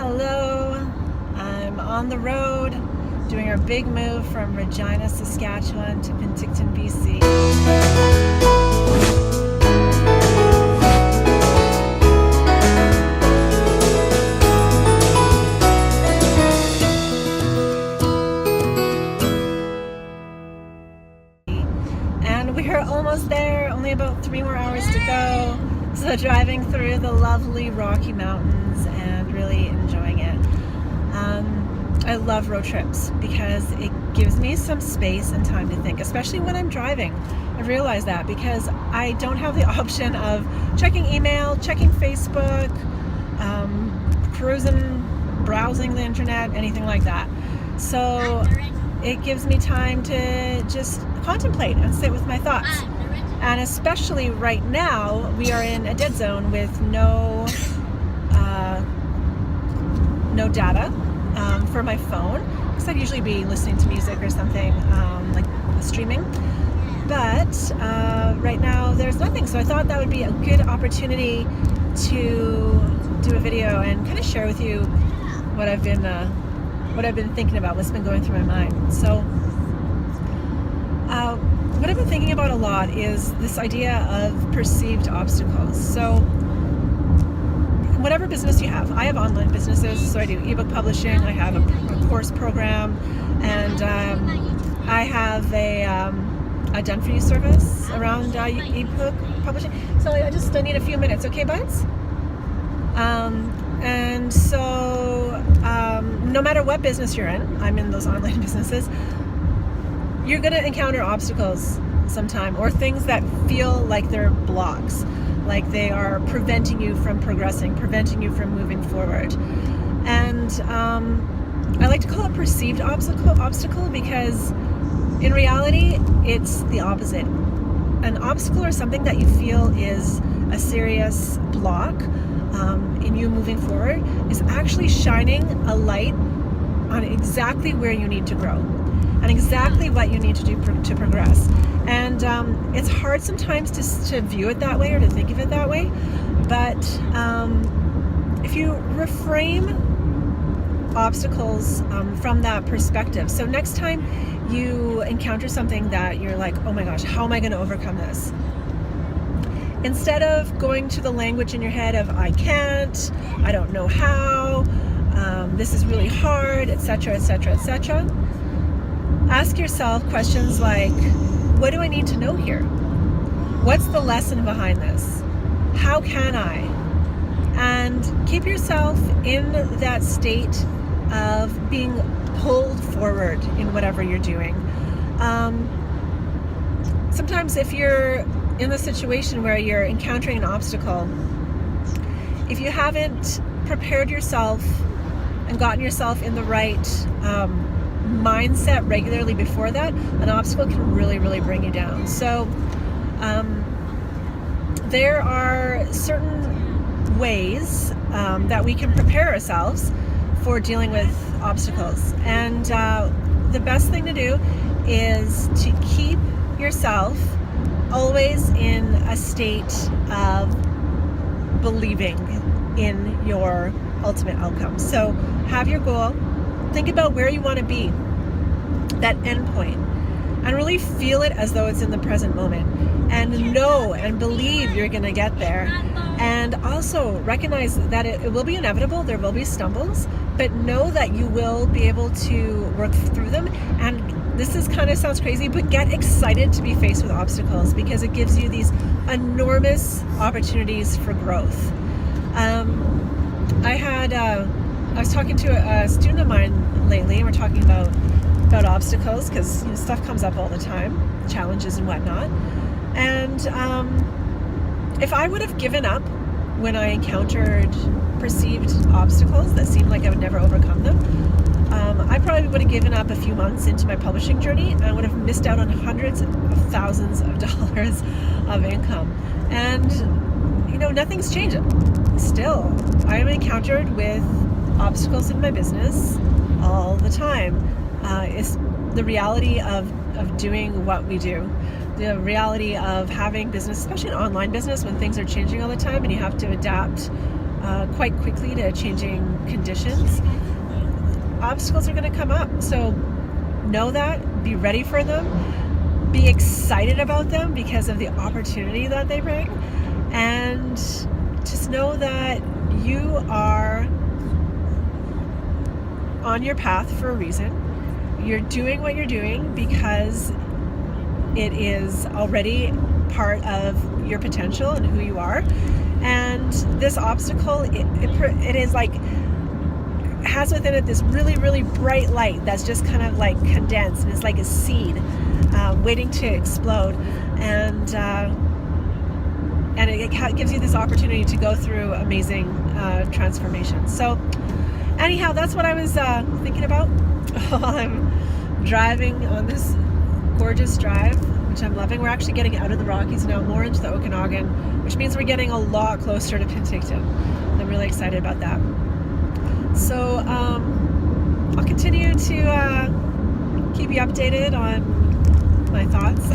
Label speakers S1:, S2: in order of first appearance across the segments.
S1: Hello, I'm on the road doing our big move from Regina, Saskatchewan to Penticton, BC. And we are almost there, only about 3 more hours to go. So driving through the lovely Rocky Mountains and really enjoying it. I love road trips because it gives me some space and time to think, especially when I'm driving. I realize that because I don't have the option of checking email, checking Facebook, cruising, browsing the internet, anything like that. So it gives me time to just contemplate and sit with my thoughts. And especially right now, we are in a dead zone with no data for my phone, because I'd usually be listening to music or something, like streaming. But right now there's nothing, so I thought that would be a good opportunity to do a video and kind of share with you what I've been thinking about, what's been going through my mind. So what I've been thinking about a lot is this idea of perceived obstacles. So whatever business you have, I have online businesses, so I do ebook publishing, I have a course program, and I have a done-for-you service around ebook publishing. So I need a few minutes, okay, buds? And so no matter what business you're in, I'm in those online businesses, you're going to encounter obstacles sometime, or things that feel like they're blocks, like they are preventing you from progressing, preventing you from moving forward. And I like to call it perceived obstacle because in reality it's the opposite. An obstacle, or something that you feel is a serious block in you moving forward, is actually shining a light on exactly where you need to grow and exactly what you need to do to progress. And it's hard sometimes to view it that way or to think of it that way, but if you reframe obstacles from that perspective, so next time you encounter something that you're like, oh my gosh, how am I going to overcome this? Instead of going to the language in your head of I can't, I don't know how, this is really hard, etc., etc., etc., ask yourself questions like, what do I need to know here? What's the lesson behind this? How can I? And keep yourself in that state of being pulled forward in whatever you're doing. Sometimes if you're in a situation where you're encountering an obstacle, if you haven't prepared yourself and gotten yourself in the right mindset regularly before that, an obstacle can really, really bring you down. So there are certain ways that we can prepare ourselves for dealing with obstacles. And the best thing to do is to keep yourself always in a state of believing in your ultimate outcome. So have your goal, think about where you want to be, that end point, and really feel it as though it's in the present moment, and know and believe you're going to get there. And also recognize that it will be inevitable, there will be stumbles, but know that you will be able to work through them. And this is kind of sounds crazy, but get excited to be faced with obstacles, because it gives you these enormous opportunities for growth. I was talking to a student of mine lately, and we're talking about obstacles, because stuff comes up all the time, challenges and whatnot. And if I would have given up when I encountered perceived obstacles that seemed like I would never overcome them, I probably would have given up a few months into my publishing journey, and I would have missed out on hundreds of thousands of dollars of income. And nothing's changed. Still, I am encountered with obstacles in my business all the time. It's the reality of doing what we do, the reality of having business, especially an online business, when things are changing all the time and you have to adapt quite quickly to changing conditions. Obstacles are going to come up, so know that, be ready for them, be excited about them because of the opportunity that they bring, and just know that you are on your path for a reason. You're doing what you're doing because it is already part of your potential and who you are. And this obstacle, it is like, has within it this really, really bright light that's just kind of like condensed, and it's like a seed waiting to explode. And it gives you this opportunity to go through amazing transformation. So anyhow, that's what I was thinking about while I'm driving on this gorgeous drive, which I'm loving. We're actually getting out of the Rockies now, more into the Okanagan, which means we're getting a lot closer to Penticton. I'm really excited about that. So I'll continue to keep you updated on my thoughts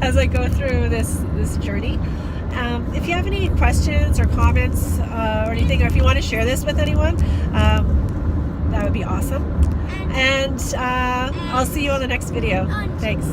S1: as I go through this journey. If you have any questions or comments or anything, or if you want to share this with anyone, that would be awesome. And I'll see you on the next video. Thanks.